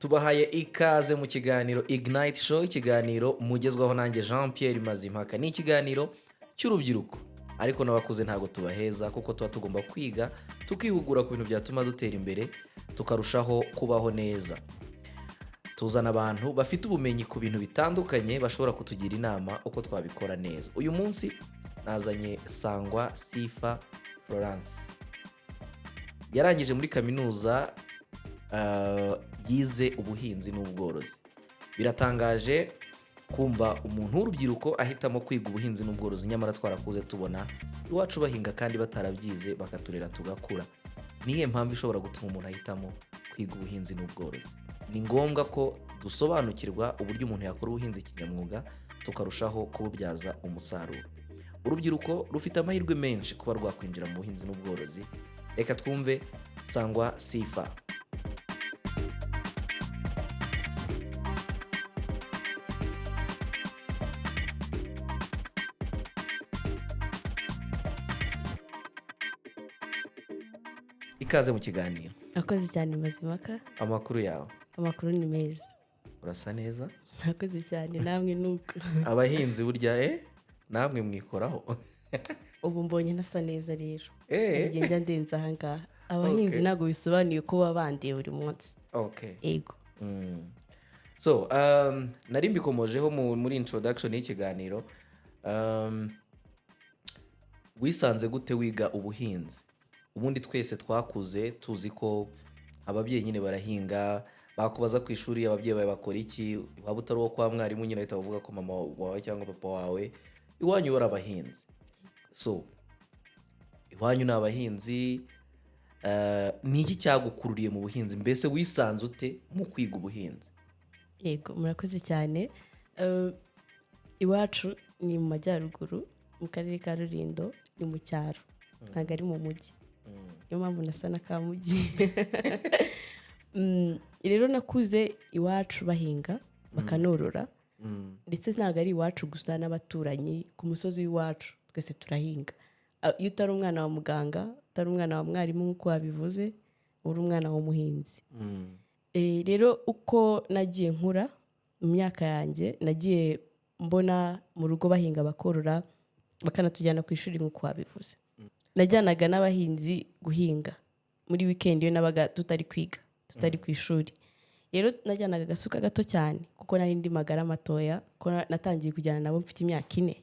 tubahaye ikaze mu kiganiro Ignite Show, ikiganiro mugezwaho nanjye Jean Pierre Mazimpaka. Ni ikiganiro cy'urubyiruko ariko n'abakuze ntago tubaheza, kuko tuba tugomba kwiga tukihugura ku bintu byatuma dutera imbere tukarushaho kubaho neza. Tuzana abantu bafite ubumenyi ku bintu bitandukanye bashobora kutugira inama uko twabikora neza. Uyu munsi nazanye Sangwa Sifa Florence. Yarangije muri kaminuza yize ubuhinzi n'ubworozi. Biratangaje kumva umuntu w'urubyiruko ahitamo kwiga ubuhinzi n'ubworozi, nyamara twarakuze tubona iwacu bahinga kandi batarabyize bakaturera tugakura. Nihe mpamvu ishobora gutuma umuntu ahitamo kwiga ubuhinzi n'ubworozi? Ni ngombwa ko dusobanukirwa uburyo umuntu yakora ubuhinzi kinyamwuga tukarushaho kububyaza umusaruro. Urubyiruko rufite amahirwe menshi kuba rwakwinjira mu buhinzi n'ubworozi. Reka twumve Sangwa Sifa. Ikaze mu kiganiro. Akoze cyane Mazimpaka. Amakuru yawe? Amakuru ni meza. Urasa neza? Akoze cyane, namwe nuko. Abahinzi burya namwe mwikoraho. Ubu mbonye nasa neza rero. Ngenda ndenza aha ngaha. Abahinzi Okay. ntago bisobanuye ko babandiye buri munsi. Okay. Ego. So, nari mbikomojeho muri introduction y'ikiganiro. Wisanze gute wiga ubuhinzi? Ubundi twese twakuze tuzi ko ababyeyi nyine barahinga, bakubaza ku ishuri ababyeyi bawe bakora iki, waba utari uwo kwa mwarimu nyine ahita uvuga ko mama wawe cyangwa papa wawe iwanyu bari abahinzi. So, iwanyu ni abahinzi. Ni iki cyagukururiye mu buhinzi? Mbese wisanze ute mu kwiga ubuhinzi? Ego, murakoze cyane. Iwacu ni mu majyaruguru, mu karere ka Rulindo, ni mu cyaro. Ntago ari mu mujyi. Niyo mpamvu nasa na ka mujyi. Rero nakuze iwacu bahinga bakanorora, ndetse ntago ari iwacu gusa n'abaturanyi ku musozi w'iwacu twese turahinga. Iyo utari umwana wa muganga, utari umwana wa mwarimu nk'uko wabivuze, uri umwana w'umuhinzi. Rero uko nagiye nkura mu myaka yanjye, nagiye mbona mu rugo bahinga bakorora, bakanatujyana ku ishuri nk'uko wabivuze. Najyanaga n'abahinzi guhinga muri weekend iyo nabaga tutari kwiga, tutari ku ishuri. Rero najyanaga agasuka gato cyane kuko nari ndi magara matoya, ko natangiye kujyana nabo mfite imyaka 4.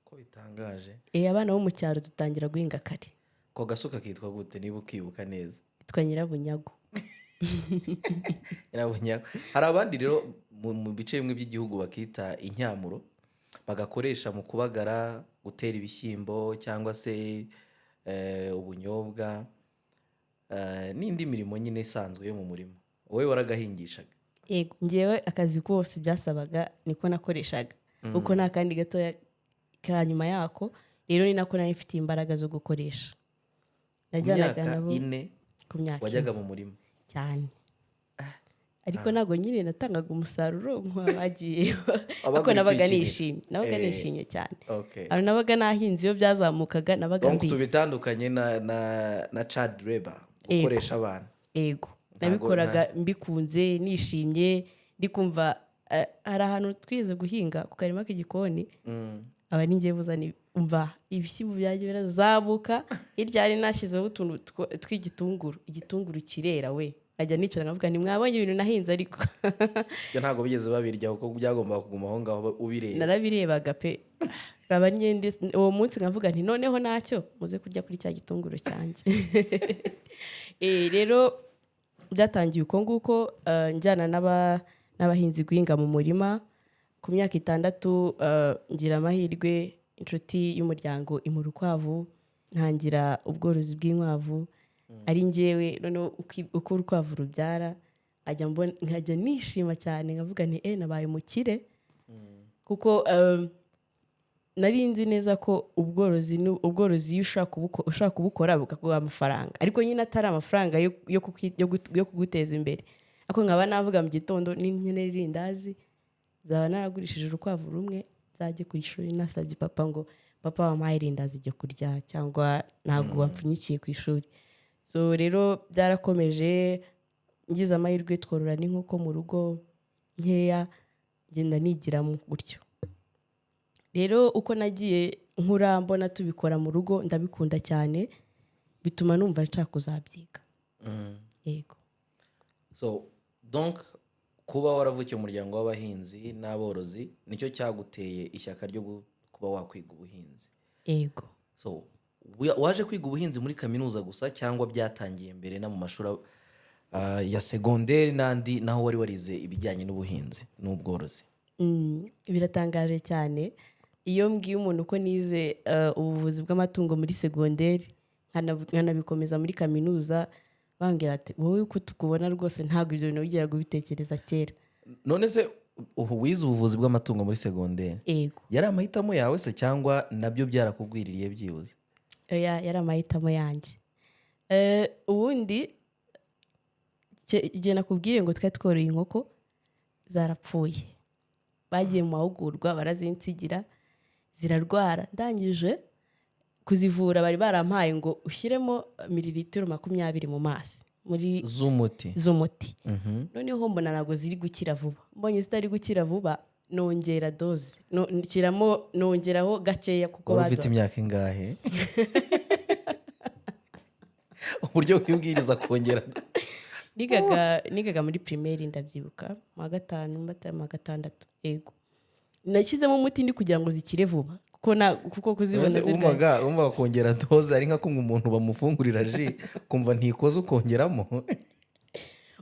Ko bitangaje. Abana bo mu cyaro dutangira guhinga kare. Ko gasuka kitwa gute niba ukibuka neza? Twa Nyirabunyago. Nyirabunyago. Hari abandi rero mu bice bimwe by'igihugu bakita incyamuro, bagakoresha mu kubagara, gutera ibishyimbo cyangwa se ubunyobwa, n'indi mirimo nyine isanzwe yo mu murima. Wowe waragahingishaga? Yego, ngewe akazi kose byasabaga niko nakoreshaga. Uko nta kandi gato ka nyuma yako, rero ni nako nari mfite imbaraga zo gukoresha. Najyanaga nabo ku myaka 4 wajyaga mu murima cyane. Ariko ntago nyine natangaga umusaruro nk'abagiye. Ariko nabaga nishimye cyane. Okay. Ari nabaga nahinze iyo byazamukaga nabaga Donc mbizi. tubitandukanye na child labor, gukoresha abana. Ego. Nabikoraga mbikunze, nishimye, ndikumva hari ahantu twize guhinga ku karima k'igikoni. Aba ningiye buzani umva ibishyimbo byaje birazabuka, hirya ari nashizeho utuntu tw'igitunguru. Igitunguru kirera we. Ajya nicara ngavuga ni mwabonye ibintu nahinze ariko. Yo ntago bigeze babirya kuko byagomba kuguma aho ngaho ubireba. Narabirebaga pe. Abanyende uwo munsi ngavuga nti noneho nacyo muze kurya kuri cya gitunguru cyanjye. Rero byatangiye uko nguko, njyana n'abahinzi guhinga mu murima. Ku myaka 6 ngira amahirwe inshuti y'umuryango imura ukwavu, ntangira ubworozi bw'inkwavu. Ari ngewe noneho uko urukwavu rubyara nkajya nishima cyane ngavuga nti nabaye mukire, kuko nari nzi neza ko ubworozi iyo ushaka kubukora bukaguha amafaranga, ariko nyine atari amafaranga yo kuguteza imbere. Ako nkaba navuga mu gitondo n'inkenera irindazi, zaba naragurishije urukwavu rumwe, nzajye ku ishuri nasabye papa ngo papa wampaye irindazi ryo kurya, cyangwa ntabwo wampfunyikiye ku ishuri. So rero byarakomeje ngize amahirwe tworora n'inkoko mu rugo nkeya, ngenda nigiramo gutyo. Rero uko nagiye nkura mbona tubikora mu rugo ndabikunda cyane, bituma numva nshaka kuzabyiga. Yego. So donc kuba waravukiye mu muryango w'abahinzi n'aborozi nicyo cyaguteye ishyaka ryo kuba wakwiga ubuhinzi. Yego. So waje kwiga ubuhinzi muri kaminuza gusa cyangwa byatangiye mbere na mu mashuri ya segonderi n'andi naho wari warize ibijyanye n'ubuhinzi n'ubworozi? Biratangaje cyane iyo mbwiye umuntu ko nize ubuvuzi bw'amatungo muri segonderi nkanabikomeza muri kaminuza, bambwira ati wowe uko tukubona rwose ntabwo ibyo bintu wigeraga ubitekereza kera. None se wize ubuvuzi bw'amatungo muri segonderi? Yego. Yari amahitamo yawe se cyangwa nabyo byarakugwiririye byibuze? Yari amahitamo yanjye. Ubundi igihe nakubwiye ngo twari tworoye inkoko zarapfuye, bagiye mu mahugurwa barazinsigira zirarwara, ndangije kuzivura bari barampaye ngo ushyiremo mililitiro 20 mu mazi muri z'umuti. Noneho mbona ntabwo ziri gukira vuba, mbonye zitari gukira vuba nongera doze, nongeraho gakeya kuko wari ufite imyaka ingahe? Uburyo wibwiriza kongera? Nigaga muri primaire ndabyibuka, mu 5 mu 6. Yego. Nashyizemo umuti ndi kugira ngo zikire vuba kuko kuzibona zirwaye. Umva kongera doze ari nka kumwe umuntu bamufungurira ji kumva ntikoze ukongeramo.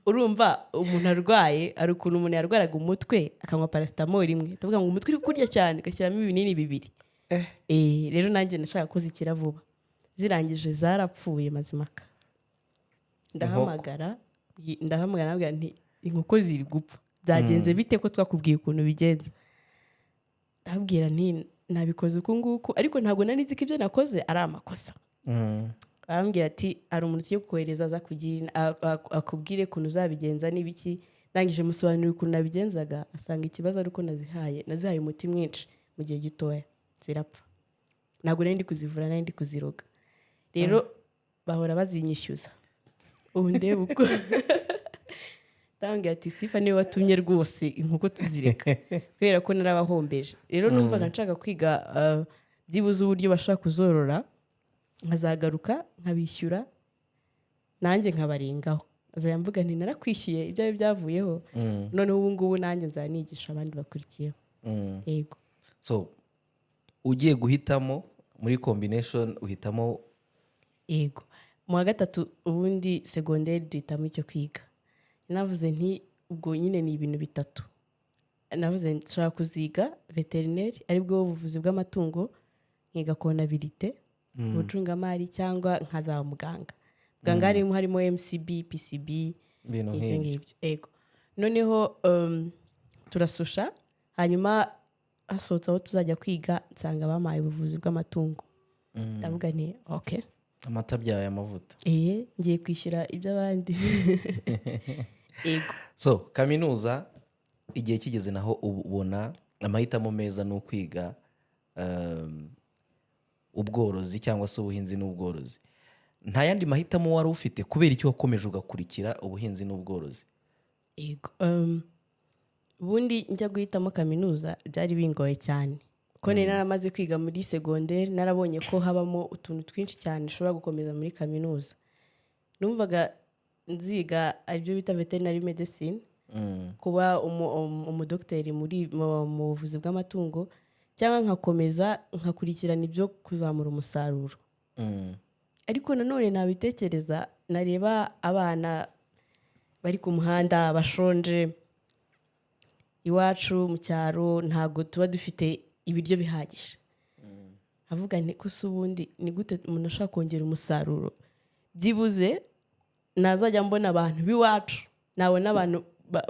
Urumva umuntu arwaye ari ukuntu umuntu yarwaraga umutwe akanywa paracetamol imwe, tuvuga ngo umutwe uri kurya cyane gashyiramo ibinini 2. Rero nanjye nashaka ko zikira vuba, zirangije zarapfuye mazimaka. Ndahamagara nabwira nti inkoko ziri gupfa, byagenze bite ko twakubwiye ukuntu bigenze? Ndabwira nti nabikoze uko nguko, ariko ntabwo nari nzi ko ibyo nakoze ari amakosa. Arambwira ati ari umuntu ugiye kukohereza aza kugira akubwire ukuntu uzabigenza n'ibiki. Ndangije musobanurira ukuntu nabigenzaga, asanga ikibazo ari uko nazihaye umuti mwinshi mu gihe gitoya zirapfa. Ntabwo nari ndi kuzivura, nari ndi kuziroga. Rero bahora bazinyishyuza. Ubu ndeba uko ndambwira ati Sifa niwe watumye rwose inkoko tuzireka kubera ko narabahombeje. Rero numvaga nshaka kwiga byibuze uburyo bashaka kuzorora, nkazagaruka nkabishyura nanjye nkabarengaho. Azayamvuga nti narakwishyuye ibyawe byavuyeho, noneho ubu ngubu nanjye nzanigisha abandi bakurikiyeho. Yego. So ugiye guhitamo muri combination uhitamo? Yego. Mu wa 3 ubundi segonderi duhitamo icyo kwiga. Navuze nti ubwo nyine ni ibintu 3. Navuze nshaka kuziga veterineri aribwo ubuvuzi bw'amatungo, nkiga konabilite, ubucungamari cyangwa nkazaba muganga. Muganga harimo MCB, PCB, ibintu nk'ibyo. Yego. Noneho turasusha, hanyuma hasohotse aho tuzajya kwiga nsanga bamaye ubuvuzi bw'amatungo. Ndavuga nti okay, amata byawe amavuta. Ngiye kwishyura iby'abandi. Yego. So kaminuza igihe kigeze naho ubona amahitamo meza no kwiga ubworozi cyangwa se ubuhinzi n'ubworozi. Nta yandi mahitamo wari ufite kubera icyo wakomeje ugakurikira ubuhinzi n'ubworozi? Yego. Ubundi njya guhitamo kaminuza byari bingoye cyane, ko nari naramaze kwiga muri segonderi, narabonye ko habamo utuntu twinshi cyane ushobora gukomeza muri kaminuza. Numvaga nziga aribyo bita veterinary medicine, kuba umudokiteri mu buvuzi bw'amatungo, cyangwa nkakomeza nkakurikirana ibyo kuzamura umusaruro. Ariko nanone nabitekereza, nareba abana bari ku muhanda bashonje, iwacu mu cyaro ntago tuba dufite ibiryo bihagije. Avuga nti ko ubundi ni gute umuntu ashaka kongera umusaruro? Byibuze nazajya mbona abantu biwacu, nabona abantu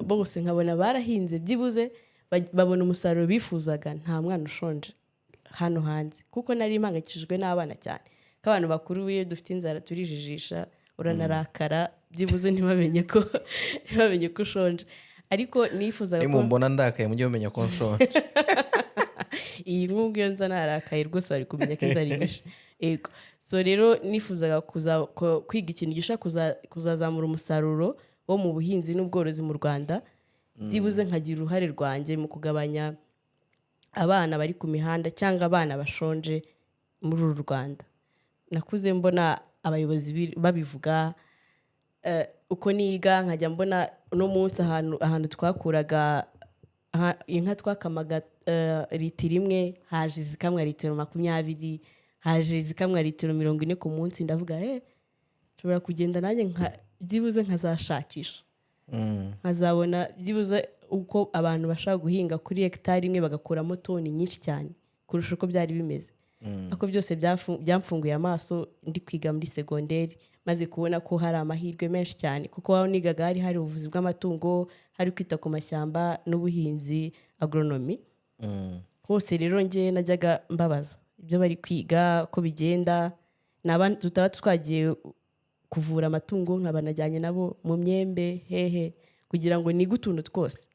bose nkabona barahinze, byibuze babona umusaruro bifuzaga, nta mwana ushonje hano hanze. Kuko nari impangayikishijwe n'abana cyane, ko abantu bakuru iyo dufite inzara turijijisha, uranarakara, byibuze ntibamenye ko ushonje. Ariko nifuzaga ko mbona ndakaye mujye mumenya ko nshonje. iyi nk'ubwo iyo nza narakaye rwose bari kumenya ko inzara inyishe. Yego. So rero nifuzaga kwiga ikintu gishaka kuzazamura umusaruro wo mu buhinzi n'ubworozi mu Rwanda byibuze nkagira uruhare rwanjye mu kugabanya abana bari ku mihanda cyangwa abana bashonje muri uru Rwanda. Nakuze mbona abayobozi babivuga, uko niga nkajya mbona uno munsi ahantu twakuraga inka twakamaga litiro imwe, haje izikamwa litiro 20, haje izikamwa litiro 40 ku munsi. Ndavuga nshobora kugenda nanjye byibuze nkazashakisha, nkazabona byibuze uko abantu bashaka guhinga kuri hegitari imwe bagakuramo toni nyinshi cyane kurusha uko byari bimeze. Ako byose byamfunguye amaso ndi kwiga muri segonderi, maze kubona ko hari amahirwe menshi cyane, kuko aho nigaga hari ubuvuzi bw'amatungo, hari kwita ku mashyamba n'ubuhinzi, agronomy. Hose rero njye najyaga mbabaza ibyo bari kwiga ko bigenda, tutaba twagiye kuvura amatungo nkaba najyanye nabo mu myembe hehe kugira ngo nige utuntu twose.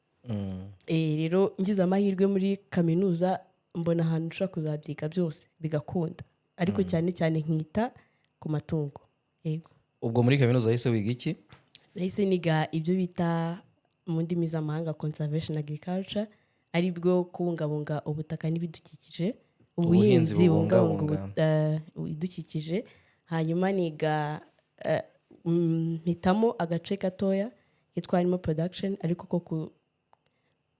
Rero ngize amahirwe muri kaminuza mbona ahantu ushobora kuzabyiga byose bigakunda, ariko cyane cyane nkita ku matungo. Yego. Ubwo muri kaminuza yahise wiga iki? Nahise niga ibyo bita mu ndimi z'amahanga conservation agriculture, ari bwo kubungabunga ubutaka n'ibidukikije, ubuhinzi bungabunga ibidukikije. Hanyuma niga mpitamo agace gatoya kitwa animal production, ariko ko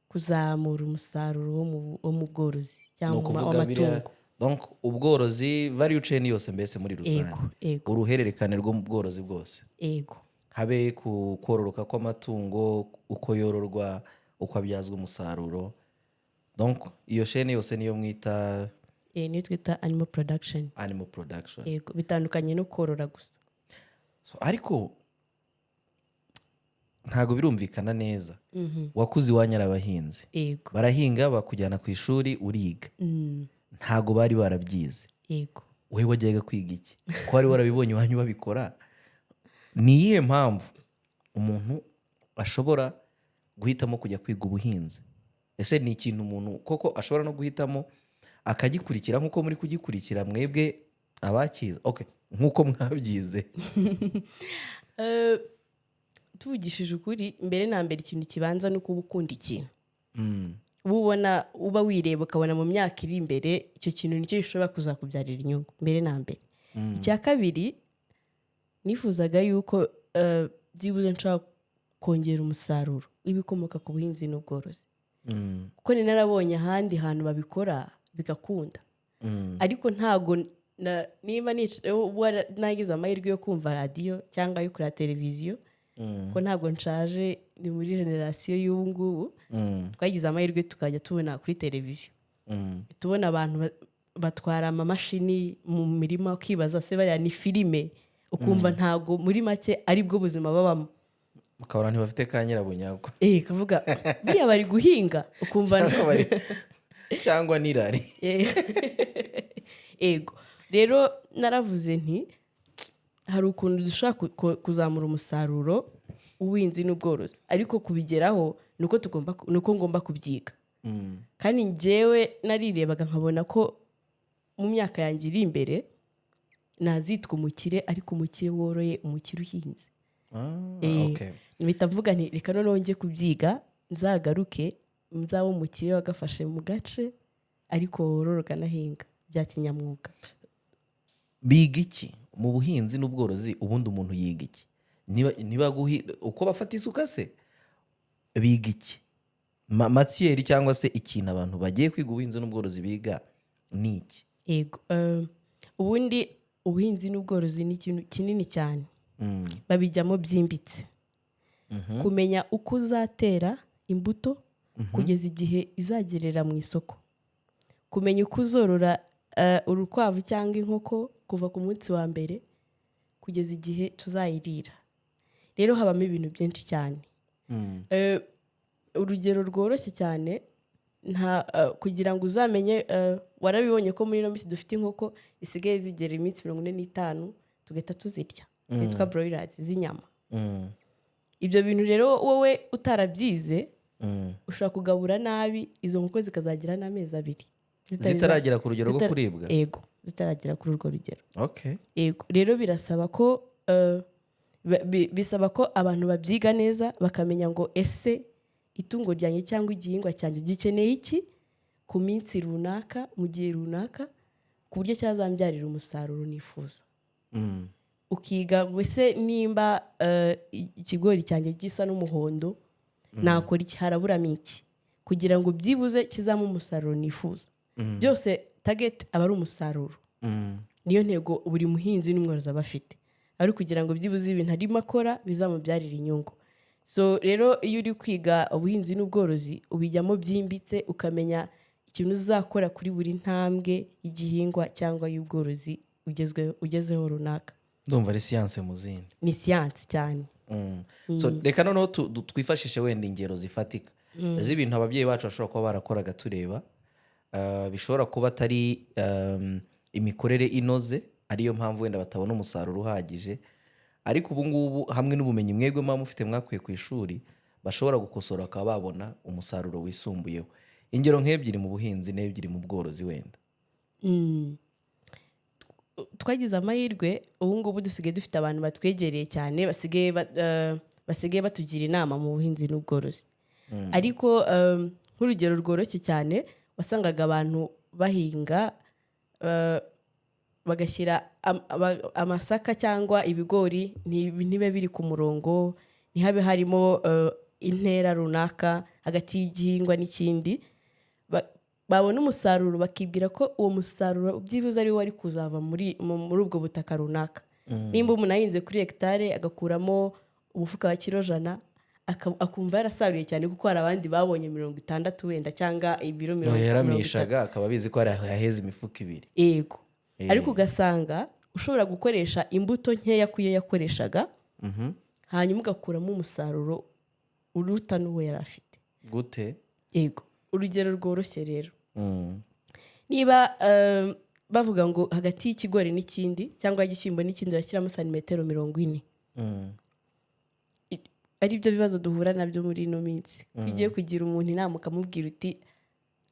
kuzamura umusaruro wo mu bworozi cyangwa w'amatungo. Donc ubworozi value chain yose mbese muri rusange, uruhererekane rwo mu bworozi bwose. Yego. Habe kororoka kw'amatungo, uko yororwa, uko abyazwa umusaruro. Donc iyo chain yose niyo mwita niyo twita animal production. Animal production. Yego, bitandukanye no korora gusa. So ariko ntago birumvikana neza. Wakuze iwanyu abahinzi, barahinga bakujyana ku ishuri uriga, ntago bari barabyize. Yego. Wowe wajyaga kwiga iki? Ko wari warabibonye iwanyu babikora. Ni iyihe mpamvu umuntu ashobora guhitamo kujya kwiga ubuhinzi? Ese ni ikintu umuntu koko ashobora no guhitamo akagikurikira nk'uko muri kugikurikira mwebwe abakiza? Okay, nk'uko mwabyize. Tuvugishije ukuri, mbere na mbere ikintu kibanza no kuba ukunda ikintu. Ubona uba wireba ukabona mu myaka iri imbere icyo kintu nicyo gishobora kuzakubyarira inyungu mbere na mbere. Icya kabiri, nifuzaga yuko byibuze nshaka kongera umusaruro w'ibikomoka ku buhinzi n'ubworozi, kuko ni narabonye ahandi hantu babikora bigakunda. Ariko ntago niba nagize amahirwe yo kumva radiyo cyangwa yo kureba televiziyo, ko ntabwo nshaje, ni muri generasiyo y'ubu ngubu, twagize amahirwe tukajya tubona kuri televiziyo, tubona abantu batwara amamashini mu mirima, ukibaza se bariya ni filime, ukumva ntago muri make ari bwo buzima babamo. Ukabona ntibafite ka nyirabunyagwa. Kavuga biriya bari guhinga, ukumva cyangwa nirari. Ego. Rero naravuze nti hari ukuntu dushaka kuzamura umusaruro w'ubuhinzi n'ubworozi, ariko kubigeraho nuko ngomba kubyiga. Kandi njyewe narirebaga nkabona ko mu myaka yanjye iri imbere nazitwa umukire, ariko umukire woroye, umukire uhinze. Bitavuga nti reka noneho njye kubyiga, nzagaruke nzaba umukire wagafashe mu gace ariko wororoka nahinga bya kinyamwuga. Biga iki mu buhinzi n'ubworozi? Ubundi umuntu yiga iki? Niba uko bafata isuka se biga iki? Matière cyangwa se ikintu abantu bagiye kwiga ubuhinzi n'ubworozi biga ni iki? Yego. Ubundi ubuhinzi n'ubworozi ni ikintu kinini cyane. Babijyamo byimbitse. Kumenya uko uzatera imbuto kugeza igihe izagerera mu isoko. Kumenya uko uzorora urukwavu cyangwa inkoko kuva ku munsi wa mbere kugeza igihe tuzayirira. Rero habamo ibintu byinshi cyane. Urugero rworoshye cyane, kugira ngo uzamenye, warabibonye ko muri ino minsi dufite inkoko isigaye zigera iminsi 45 tugahita tuzirya, zitwa broilers z'inyama. Ibyo bintu rero wowe utarabyize ushobora kugabura nabi, izo nkoko zikazagira n'amezi 2 zitaragera ku rugero rwo kuribwa. Yego, zitaragera kuri urwo rugero. Okay. Yego. Rero birasaba ko bisaba ko abantu babyiga neza bakamenya ngo ese itungo ryanjye cyangwa igihingwa cyanjye gikeneye iki ku minsi runaka mu gihe runaka ku buryo cyazambyarira umusaruro nifuza. Ukiga wese nimba ikigori cyanjye gisa n'umuhondo nakora iki, haraburamo iki kugira ngo byibuze kizamo umusaruro nifuza. Byose target aba ari umusaruro. Niyo ntego buri muhinzi n'umworozi aba afite, ari kugira ngo byibuze ibintu arimo akora bizamubyarira inyungu. So rero iyo uri kwiga ubuhinzi n'ubworozi ubijyamo byimbitse ukamenya ikintu uzakora kuri buri ntambwe y'igihingwa cyangwa y'ubworozi ugezeho runaka. Ndumva ari siyanse mu zindi. Ni siyanse cyane. So reka noneho twifashishe wenda ingero zifatika z'ibintu ababyeyi bacu bashobora kuba barakoraga tureba, bishobora kuba atari imikorere inoze, ariyo mpamvu wenda batabona umusaruro uhagije, ariko ubu ngubu hamwe n'ubumenyi mwebwe muba mufite mwakuye ku ishuri bashobora gukosora bakaba babona umusaruro wisumbuyeho. Ingero nk'ebyiri mu buhinzi n'ebyiri mu bworozi wenda. Twagize amahirwe ubu ngubu dusigaye dufite abantu batwegereye cyane basigaye batugira inama mu buhinzi n'ubworozi. Ariko nk'urugero rworoshye cyane wasangaga abantu bahinga bagashyira amasaka cyangwa ibigori ntibe biri ku murongo, ntihabe harimo intera runaka hagati y'igihingwa n'ikindi. Babona umusaruro bakibwira ko uwo musaruro byibuze ari wo wari kuzava muri ubwo butaka runaka. Nimba umuntu ahinze kuri hegitare agakuramo umufuka wa kilo 100 akumva yarasaruye cyane kuko hari abandi babonye 60 wenda cyangwa ibiro 30. Yaramishaga akaba abizi ko yaheze imifuka 2. Yego. Ariko ugasanga ushobora gukoresha imbuto nkeya kuyo yakoreshaga, hanyuma ugakuramo umusaruro uruta n'uwo yari afite. Gute? Yego. Urugero rworoshye rero, niba bavuga ngo hagati y'ikigori n'ikindi cyangwa igishyimbo n'ikindi bashyiramo santimetero 40, ari byo bibazo duhura nabyo muri ino minsi. Ugiye kugira umuntu inama ukamubwira uti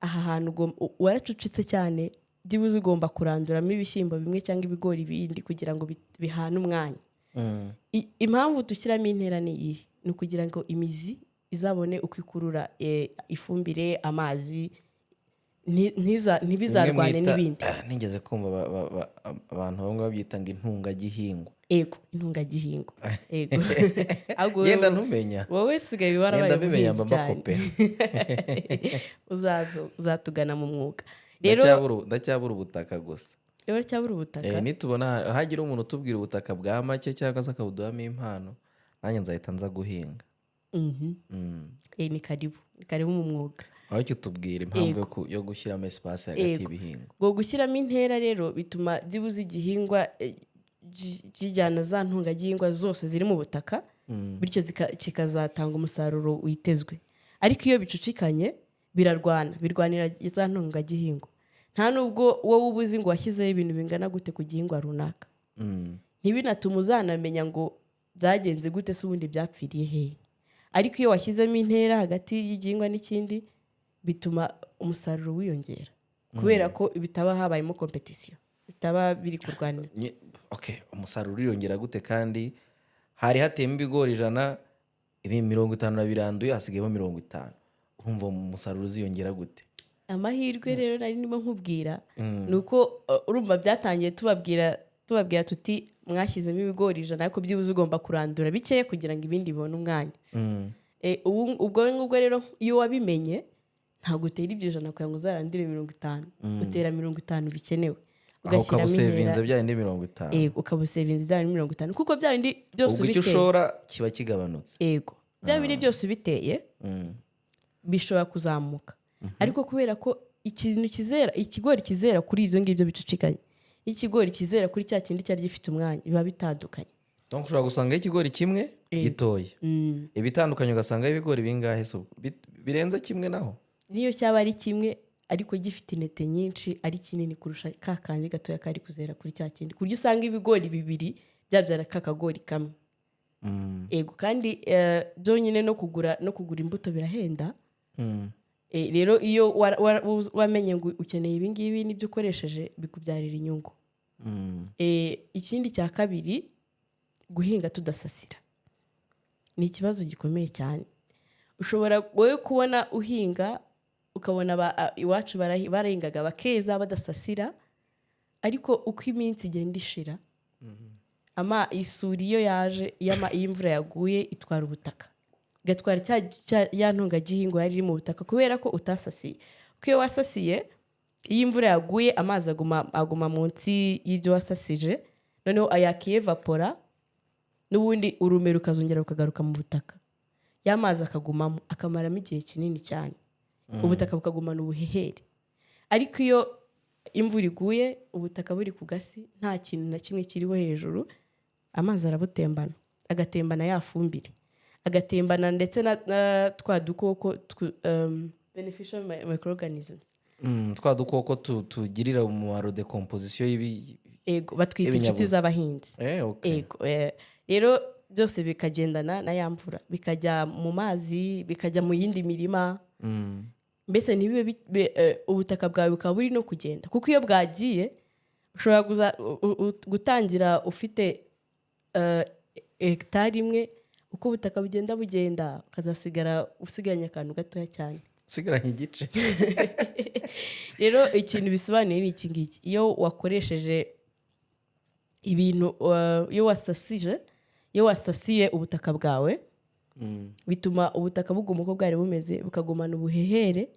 aha hantu waracucitse cyane, byibuze ugomba kuranduramo ibishyimbo bimwe cyangwa ibigori bindi kugira ngo bihane umwanya. Impamvu dushyiramo intera ni iyi, ni ukugira ngo imizi izabone uko ikurura ifumbire, amazi, ntibizarwane n'ibindi. Nigeze kumva abantu bamwe babyita ngo intungagihingwa. Yego, intungagihingwa. Yego. Genda ntumenya. Wowe sigaye warabaye ubuhinzi cyane. Uzatugana mu mwuga. Ndacyabura ubutaka gusa. Uracyabura ubutaka? Nitubona hagira umuntu utubwira ubutaka bwa make cyangwa se akabuduhamo impano, nanjye nzahita nza guhinga. Ni karibu mu mwuga. Aho cyo tubwira impamvu yo gushyiramo espace hagati y'ibihingwa. Ngo gushyiramo intera rero bituma byibuze igihingwa kijyana za ntungagihingwa zose ziri mu butaka, bityo kikazatanga umusaruro witezwe. Ariko iyo bicucikanye birwanira za ntungagihingwa. Nta nubwo wowe ubuzi ngo washyizeho ibintu bingana gute ku gihingwa runaka. Ntibinatuma uzanamenya ngo byagenze gute se ubundi byapfiriye hehe. Ariko iyo washyizemo intera hagati y'igihingwa n'ikindi bituma umusaruro wiyongera, kubera ko bitaba habayemo competition, bitaba biri kurwanira. Umusaruro uriyongera gute kandi hari hateyemo ibigori 100, 50 biranduye hasigayemo 50. Urumva umusaruro uziyongera gute? Amahirwe rero nari ndimo nkubwira nuko urumva byatangiye tubabwira tuti mwashyizemo ibigori 100 ariko byibuze ugomba kurandura bikeya kugira ngo ibindi bibone umwanya. Ubwo ngubwo rero iyo wabimenye ntabwo utera ibyo 100 kugira ngo uzarandire 50, utera 50 bikenewe, ugashyiramo intera bya bindi 50. Yego, ukabusevinza bya bindi 50 kuko bya bindi byose ubwo icyo ushora kiba kigabanutse. Yego, bya bindi byose biteye bishobora kuzamuka. Ariko kubera ko ikintu kizera, ikigori kizera kuri ibyo ngibyo bicucikanye, ikigori kizera kuri cya kindi cyari gifite umwanya, biba bitandukanye. Donc ushobora gusanga ikigori kimwe gitoya, ibitandukanye ugasanga ibigori bingahe birenze kimwe naho. Niyo cyaba ari kimwe ariko gifite intete nyinshi ari kinini kurusha ka kandi gatoya kari kuzera kuri cya kindi, kuryo usanga ibigori bibiri byabyara kakagori kamwe. Ego kandi byonyine no kugura imbuto birahenda. Rero iyo wamenye ngo ukeneye ibi ngibi n'ibyo ukoresheje bikubyarira inyungu. Ikindi cya kabiri guhinga tudasasira ni ikibazo gikomeye cyane. Ushobora wowe kubona uhinga ukabona iwacu barahingaga bakeza badasasira, ariko uko iminsi igenda ishira isuri iyo yaje iyo imvura yaguye itwara ubutaka, igatwara ya ntungagihingwa yari iri mu butaka kubera ko utasasiye. Kuko iyo wasasiye, iyo imvura yaguye amazi aguma munsi y'ibyo wasasije, noneho yakiyevapora n'ubundi urume rukazongera rukagaruka mu butaka, ya mazi akagumamo akamaramo igihe kinini cyane, ubutaka bukagumana ubuhehere. Ariko iyo imvura iguye ubutaka buri ku gasi, nta kintu na kimwe kiriho hejuru, amazi arabutembana, agatembana ya fumbire, agatembana ndetse na twa dukoko beneficial microorganisms, twa dukoko tugirira umumaro decomposition ego batwita inshuti z'abahinzi. Ego rero byose bikagendana na ya mvura, bikajya mu mazi, bikajya mu yindi mirima. Mbese ntibibe ubutaka bwawe bukaba buri no kugenda, kuko iyo bwagiye ushobora gutangira ufite hegitari imwe, uko ubutaka bugenda ukazasigara usigaranye akantu gatoya cyane, usigaranye igice. rero ikintu bisobanuye ni iki ngiki: iyo wakoresheje ibintu, iyo wasasiye ubutaka bwawe, bituma ubutaka buguma uko bwari bumeze, bukagumana ubuhehere,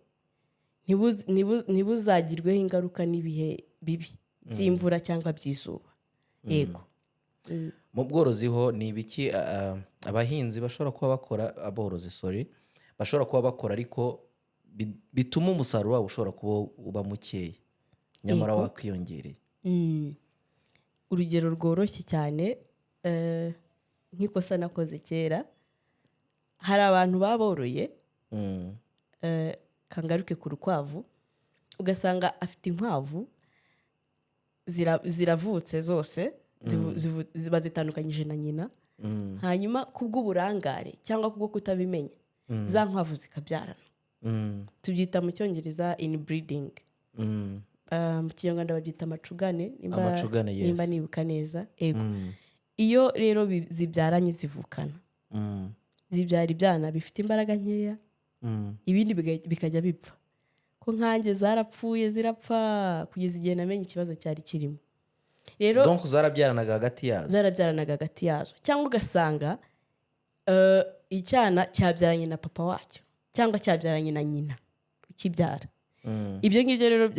ntibuzagirweho ingaruka n'ibihe bibi by'imvura cyangwa by'izuba. Yego. Mu bworozi ho ni ibiki abahinzi bashobora kuba bakora, bashobora kuba bakora ariko bituma umusaruro wabo ushobora kuba uba mukeya nyamara wakwiyongereye? Urugero rworoshye cyane, nk'ikosa nakoze kera, hari abantu baboroye, kangaruke ku rukwavu, ugasanga afite inkwavu ziravutse zose, ziba zitandukanyije na nyina, hanyuma kubw'uburangare cyangwa kubwo kutabimenya, za nkwavu zikabyarana. Tubyita mu Cyongereza inbreeding, mu Kinyarwanda babyita amacugane, nimba nibuka neza. Ego. Iyo rero zibyaranye zivukana, zibyara ibyana bifite imbaraga nkeya, ibindi bikajya bipfa. Ko nkanjye zarapfuye zirapfa kugeza igihe namenye ikibazo cyari kirimo. Rero donc zarabyaranaga hagati yazo, cyangwa ugasanga icyana cyabyaranye na papa wacyo cyangwa cyabyaranye na nyina ukibyara. Ibyo ngibyo rero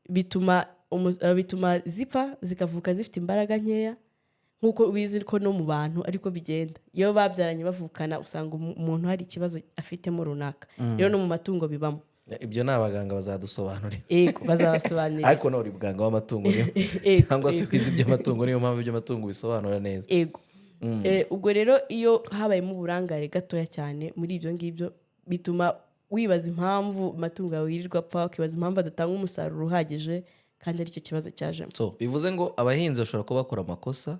bituma zipfa zikavuka zifite imbaraga nkeya, nk'uko bizi ko no mu bantu ariko bigenda. Iyo babyaranye bavukana usanga umuntu hari ikibazo afitemo runaka, rero no mu matungo bibamo. Ibyo ni abaganga bazadusobanurira. Ego, bazabasobanurira. Ariko nori buganga w'amatungo cyangwa se kwiza iby'amatungo, niyo mpamvu iby'amatungo bisobanura neza. Ego. Ubwo rero iyo habayemo uburangare gatoya cyane muri ibyo ngibyo, bituma wibaza impamvu amatungo yawe yirirwa apfa, ukibaza impamvu adatanga umusaruro uhagije, kandi aricyo kibazo cyajemo. So bivuze ngo abahinzi bashobora kuba bakora amakosa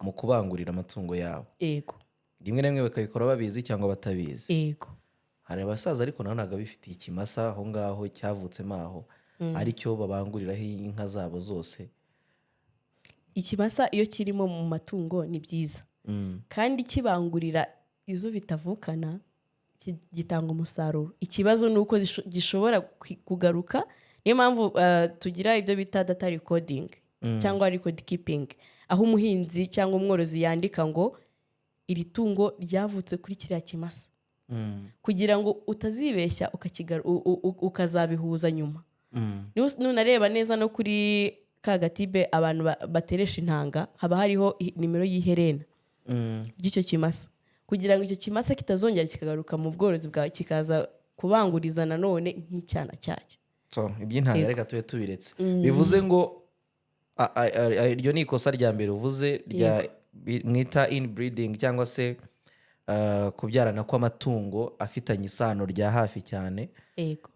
mu kubangurira amatungo yabo. Ego. Rimwe na rimwe bakabikora babizi cyangwa batabizi. Ego. Hari abasaza ariko nabo ntabwo bifitiye ikimasa aho ngaho cyavutsemo aho, aricyo babanguriraho inka zabo zose. Ikimasa iyo kirimo mu matungo ni byiza, kandi kibangurira izo bitavukana gitanga umusaruro. Ikibazo ni uko gishobora kugaruka. Niyo mpamvu tugira ibyo bita data recording cyangwa record keeping, aho umuhinzi cyangwa umworozi yandika ngo iri tungo ryavutse kuri kiriya kimasa, kugira ngo utazibeshya ukazabihuza nyuma. Nunareba neza no kuri ka gatibe abantu bateresha intanga, haba hariho nimero y'iherena ry'icyo kimasa, kugira ngo icyo kimasa kitazongera kikagaruka mu bworozi bwawe kikaza kubanguriza nanone nk'icyana cyacyo. So iby'intanga reka tube tubiretse. Bivuze ngo iryo ni ikosa rya mbere uvuze mwita inbreeding, cyangwa se kubyarana kw'amatungo afitanye isano rya hafi cyane.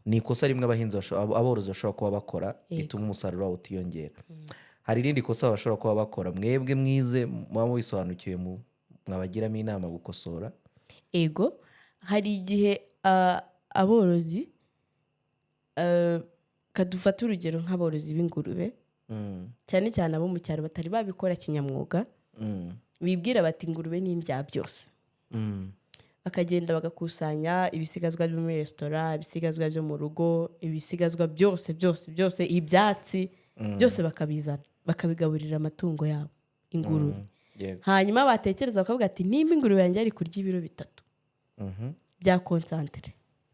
Ni ikosa rimwe aborozi bashobora kuba bakora, bituma umusaruro wabo utiyongera. Hari irindi kosa bashobora kuba bakora, mwebwe mwize muba mubisobanukiwe, mwabagiramo inama gukosora. Ego, hari igihe aborozi, kadufata urugero nk'aborozi b'ingurube, cyane cyane abo mu cyaro batari babikora kinyamwuga, bibwira bati ingurube ni indya byose. Bakagenda bagakusanya ibisigazwa byo muri resitora, ibisigazwa byo mu rugo, ibisigazwa byose byose byose, ibyatsi byose bakabizana bakabigaburira amatungo yabo, ingurube. Hanyuma batekereza bakavuga ati nimba ingurube yanjye ari kurya ibiro 3 bya concentre,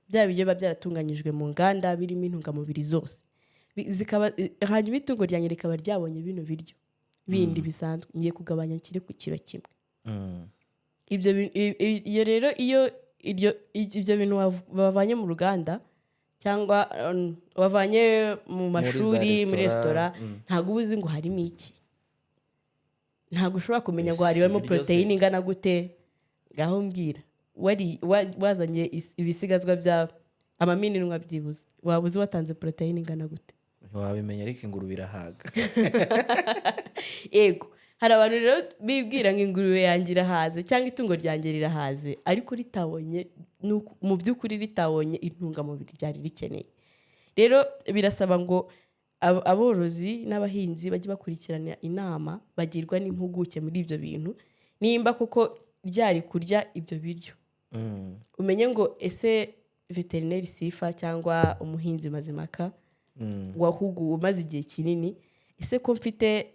bya biryo biba byaratunganyijwe mu nganda birimo intungamubiri zose, hanyuma itungo ryanjye rikaba ryabonye bino biryo bindi bisanzwe, ngiye kugabanya kiri ku kiro kimwe. Iyo rero ibyo bintu bavanye mu ruganda cyangwa wavanye mu mashuri, muri resitora, ntabwo uzi ngo harimo iki, ntabwo ushobora kumenya ngo harimo poroteyine ingana gute. Ngaho mbwira, wazanye ibisigazwa bya amaminwa byibuze, waba uzi watanze poroteyine ingana gute? Wabimenya, ariko ingurube irahaga. Yego, hari abantu rero bibwira ngo ingurube yanjye irahaze cyangwa itungo ryanjye rirahaze, ariko ritabonye, mu by'ukuri ritabonye intungamubiri ryari rikeneye. Rero birasaba ngo aborozi n'abahinzi bajye bakurikirana inama bagirwa n'impuguke muri ibyo bintu, nimba kuko ryari kurya ibyo biryo. Umenye ngo ese veterineri Sifa cyangwa umuhinzi Mazimaka wahuguwe umaze igihe kinini, ese ko mfite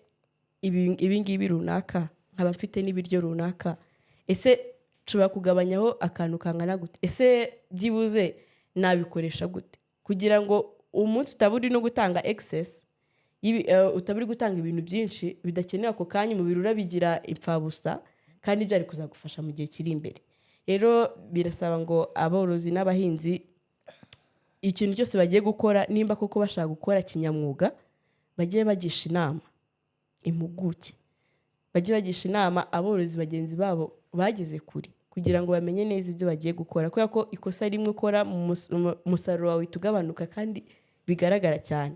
ibi ngibi runaka, nkaba mfite n'ibiryo runaka, ese nshobora kugabanyaho akantu kangana gute, ese byibuze nabikoresha gute, kugira ngo umunsi utaburi no gutanga excess, utaburi gutanga ibintu byinshi bidakenewe ako kanya, umubiri urabigira impfabusa kandi byari kuzagufasha mu gihe kiri imbere. Rero birasaba ngo aborozi n'abahinzi ikintu cyose bagiye gukora, nimba koko bashaka gukora kinyamwuga, bagiye bagisha inama impuguke, bagiye bagisha inama aborozi bagenzi babo bageze kure, kugira ngo bamenye neza ibyo bagiye gukora, kubera ko ikosa rimwe ukora umusaruro wawe ugabanuka kandi bigaragara cyane.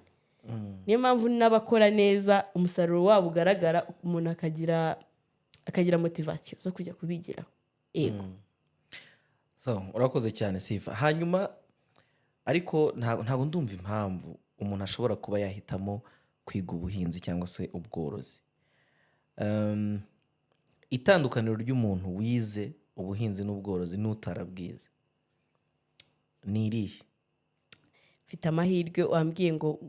Niyo mpamvu n'abakora neza umusaruro wabo ugaragara, umuntu akagira motivation zo kujya kubigiraho. Yego. So urakoze cyane Sifa. Hanyuma ariko ntabwo ndumva impamvu umuntu ashobora kuba yahitamo kwiga ubuhinzi cyangwa se ubworozi. Itandukaniro ry'umuntu wize ubuhinzi n'ubworozi n'utarabwize ni irihe? Mfite amahirwe wambwiye ngo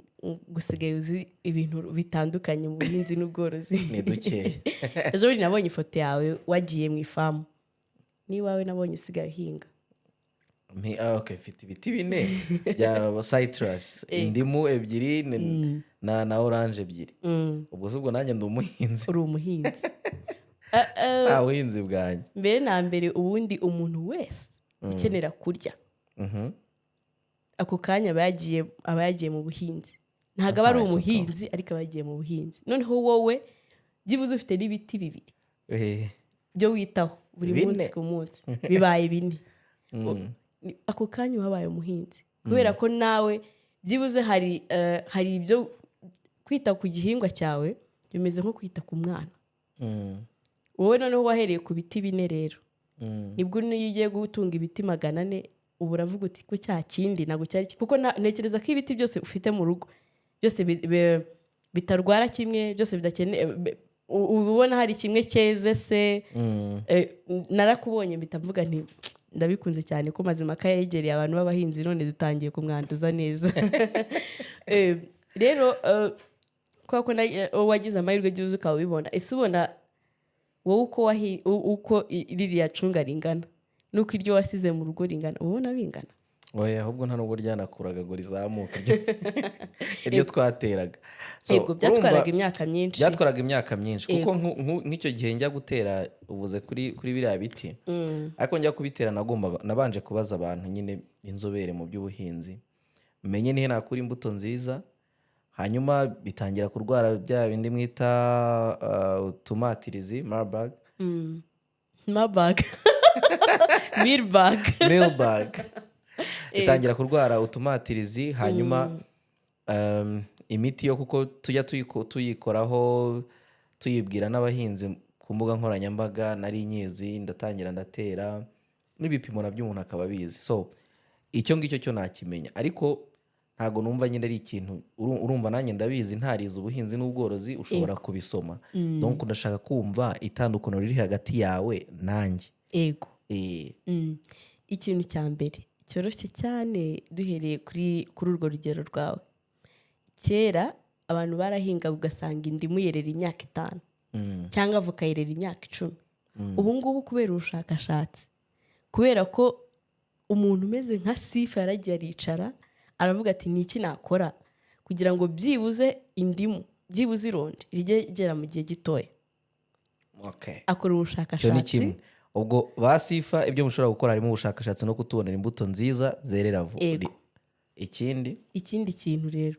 gusigaye uzi ibintu bitandukanye mu buhinzi n'ubworozi. Ni dukeya. Ejo bundi nabonye ifoto yawe wagiye mu ifamu, niwawe nabonye usigaye uhinga. Okay, mfite ibiti 4 bya citrus, indimu 2 na orange 2. Ubwo subwo nanjye ndi umuhinzi. Uri umuhinzi. Ubuhinzi bwanjye mbere na mbere, ubundi umuntu wese ukenera kurya ako kanya aba yagiye mu buhinzi. Ntabwo aba ari umuhinzi ariko aba yagiye mu buhinzi. Noneho wowe byibuze ufite n'ibiti 2 byo witaho buri munsi ku munsi, bibaye 4. Ako kanya wabaye umuhinzi, kubera ko nawe byibuze hari ibyo kwita ku gihingwa cyawe bimeze nko kwita ku mwana. Wowe noneho wahereye ku biti 4 rero, nibwo niyo ugiye gutunga ibiti 400, ubu uravuga uti ko cya kindi ntabwo cyari, kuko ntekereza ko ibiti byose ufite mu rugo byose bitarwara kimwe, byose bidakeneye, ubona hari kimwe cyeze se. Narakubonye bitavuga nti ndabikunze cyane ko Mazimaka yegereye abantu b'abahinzi, none zitangiye kumwanduza neza. Rero kwa ko wagize amahirwe y'uzi ukaba ubibona, ese ubona wowe uko ririya cunga ringana nuko iryo wasize mu rugo ringana, ubona bingana? Oya, ahubwo nta nubwo ryanakuraga ngo rizamuke iryo twateraga. Yego, byatwaraga imyaka myinshi. Byatwaraga imyaka myinshi kuko nk'icyo gihe njya gutera, uvuze kuri biriya biti, ariko njya kubitera nabanje kubaza abantu nyine inzobere mu by'ubuhinzi, menye nihe nakura imbuto nziza. Hanyuma bitangira kurwara bya bindi mwita utumatirizi, Marburg. Milbag. Bitangira kurwara utumatirizi. Hanyuma imiti yo kuko tujya tuyikoraho tuyibwira n'abahinzi ku mbuga nkoranyambaga, nari nyizi, ndatangira ndatera n'ibipimo nabyo umuntu akaba abizi. So icyo ngicyo cyo nakimenya, ariko ntabwo numva nyine ari ikintu urumva nanjye ndabizi ntarize ubuhinzi n'ubworozi ushobora kubisoma donc ndashaka kumva itandukaniro riri hagati yawe nanjye. yego. Ikintu cya mbere cyoroshye cyane duhereye kuri urwo rugero rwawe, kera abantu barahingaga ugasanga indimu yerera imyaka 5 cyangwa avoka yerera imyaka 10. ubu ngubu kubera ubushakashatsi, kubera ko umuntu umeze nka Sifa yaragiye aricara aravuga ati ni iki nakora kugira ngo byibuze indimu byibuze ironde rigera mu gihe gitoya. Akora ubushakashatsi. Ubwo ba Sifa ibyo mushobora gukora harimo ubushakashatsi no kutubonera imbuto nziza zerera vuba. Ikindi kintu rero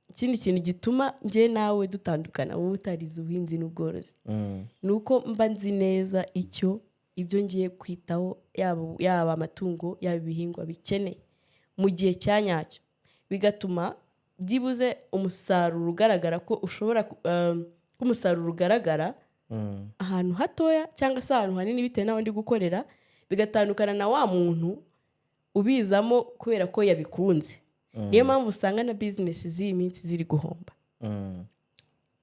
ikindi kintu gituma njye nawe dutandukana, wowe utarize ubuhinzi n'ubworozi, ni uko mba nzi neza ibyo ngiye kwitaho, yaba amatungo yaba ibihingwa bikeneye mu gihe cya nyacyo, bigatuma byibuze umusaruro ugaragara ko ushobora umusaruro ugaragara ahantu hatoya cyangwa se ahantu hanini bitewe n'aho ndi gukorera, bigatandukana na wa muntu ubizamo kubera ko yabikunze. Niyo mpamvu usanga na business z'iyi minsi ziri guhomba.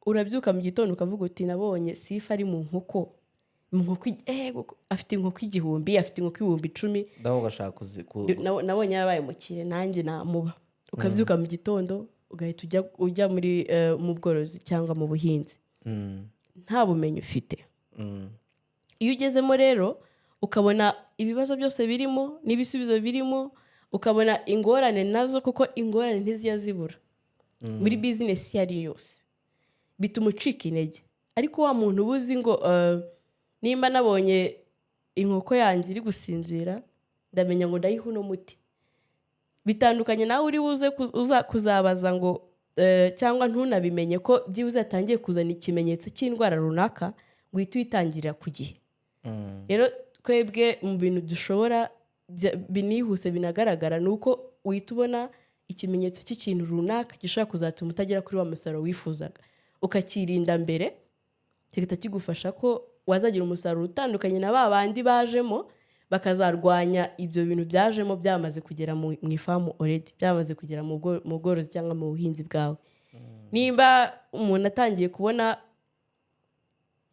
Urabyuka mu gitondo ukavuga uti nabonye Sifa ari mu nkoko afite inkoko 1000, afite inkoko 10,000, nawe ugashaka nabonye yarabaye mukire nanjye namuba. Ukabyuka mu gitondo ugahita ujya mu bworozi cyangwa mu buhinzi, nta bumenyi ufite. Iyo ugezemo rero ukabona ibibazo byose birimo n'ibisubizo birimo, ukabona ingorane nazo, kuko ingorane ntizijya zibura muri business iyo ari yose, bituma ucika intege. Ariko wa muntu ubuzi ngo nimba nabonye inkoko yanjye iri gusinzira ndamenya ngo ndayiha uno muti, bitandukanye nawe uri buze kuzabaza ngo cyangwa ntunabimenye ko byibuze yatangiye kuzana ikimenyetso cy'indwara runaka ngo uhite uyitangirira ku gihe. Rero twebwe mu bintu dushobora binihuse binagaragara ni uko uhita ubona ikimenyetso cy'ikintu runaka gishobora kuzatuma utagera kuri wa musaruro wifuzaga, ukakirinda mbere, kigahita kigufasha ko wazagira umusaruro utandukanye na ba bandi bajemo bakazarwanya ibyo bintu byajemo byamaze kugera mu ifamu already, byamaze kugera mu bworozi cyangwa mu buhinzi bwawe. Nimba umuntu atangiye kubona,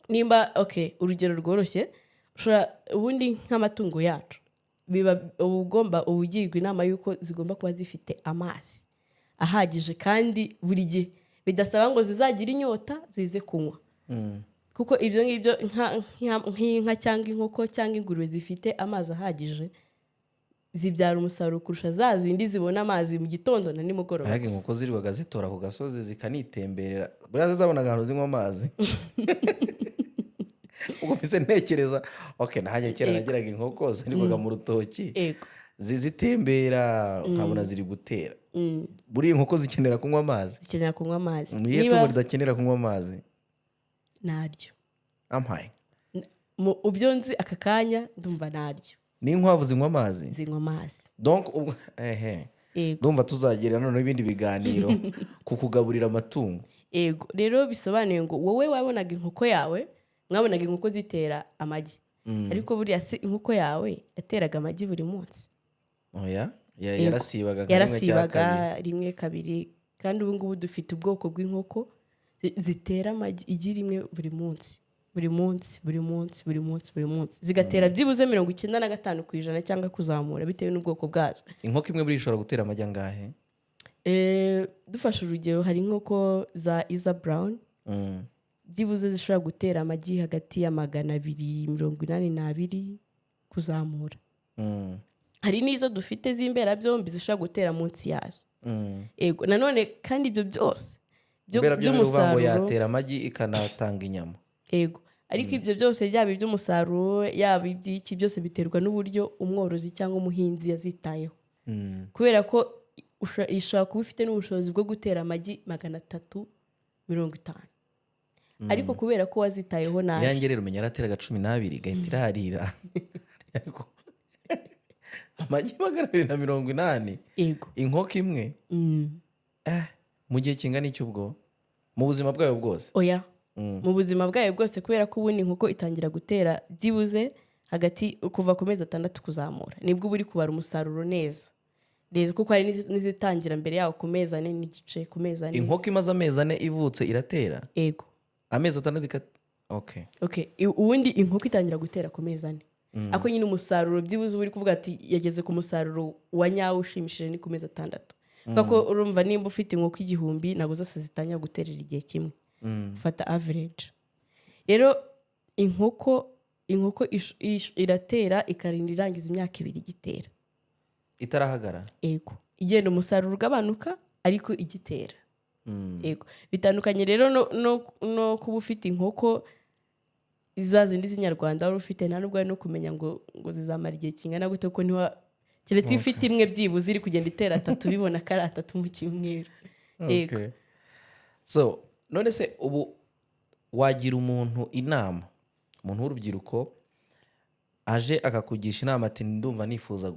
nimba urugero rworoshye, ubundi nk'amatungo yacu biba ugomba ubugirwa inama y'uko zigomba kuba zifite amazi ahagije kandi buri gihe, bidasaba ngo zizagira inyota zize kunywa, kuko ibyo ngibyo nk'inka cyangwa inkoko cyangwa ingurube zifite amazi ahagije zibyara umusaruro kurusha za zindi zibona amazi mu gitondo na nimugoroba. Ariko inkoko zirirwaga zitora ku gasozi zikanitemberera, buriya zabonaga ahantu zinywa amazi. Ubwo mbese ntekereza nanjye kera nagiraga inkoko zirirwaga mu rutoki zitembera nkabona ziri gutera. Buriya inkoko zikenera kunywa amazi. Zikenera kunywa amazi. Niyo tungo ridakenera kunywa amazi naryo ampaye ubyo nzi aka kanya ndumva naryo. N'inkwavu zinywa amazi. Zinywa amazi. Donc ndumva tuzagira noneho ibindi biganiro ku kugaburira amatungo. Yego, rero bisobanuye ngo wowe wabonaga inkoko yawe, mwabonaga inkoko zitera amagi, ariko buriya si inkoko yawe yateraga amagi buri munsi. Yarasibaga rimwe kabiri, kandi ubu ngubu dufite ubwoko bw'inkoko zitera amagi igi rimwe buri munsi, zigatera byibuze 95% cyangwa kuzamura bitewe n'ubwoko bwazo. Inkoko imwe buri ishobora gutera amagi angahe? Dufashe urugero, hari inkoko za Iza Brown byibuze zishobora gutera amagi hagati ya 282 kuzamura. Hari n'izo dufite z'imbera byombi zishobora gutera munsi yazo. Yego, nanone kandi ibyo byose by'umusaruro yatera amagi ikanatanga inyama. Yego, ariko ibyo byose yaba iby'umusaruro yaba iby'iki byose biterwa n'uburyo umworozi cyangwa umuhinzi yazitayeho. Kubera ko ishobora kuba ifite n'ubushobozi bwo gutera amagi 350, ariko kubera ko wazitayeho nabi. Yanjye rero umenya yarateraga 12 gahita irarira. Ariko amagi 280. Yego, inkoko imwe mu gihe kingana iki ubwo mu buzima bwayo bwose? Mu buzima bwayo bwose, kubera ko ubundi inkoko itangira gutera byibuze hagati kuva ku mezi 6 kuzamura nibwo uba uri kubara umusaruro neza kuko hari n'izitangira mbere yawo ku mezi 4 n'igice ku mezi 4. inkoko imaze amezi 4 ivutse iratera Ego. amezi 6 okay ubundi inkoko itangira gutera ku mezi 4 ako nyine umusaruro byibuze uri kuvuga ati yageze ku musaruro wa nyawo ushimishije ni ku mezi 6 kuko urumva nimba ufite inkoko 1000 ntabwo zose zitangira guterera igihe kimwe. Fata average. Rero inkoko iratera ikarinda irangiza imyaka 2 igitera itarahagara. Ego. Igenda umusaruro ugabanuka ariko igitera. Ego. Bitandukanye rero no kuba ufite inkoko izazindi z'inyarwanda wari ufite nta nubwo no kumenya ngo zizamara igihe kingana gute ko niwa keretse ifite imwe byibuze iri kugenda itera 3 bibona kari 3 mu cyumweru. Ego. So none se ubu wagira umuntu inama, umuntu w'urubyiruko aje akakugisha inama ati ndumva nifuza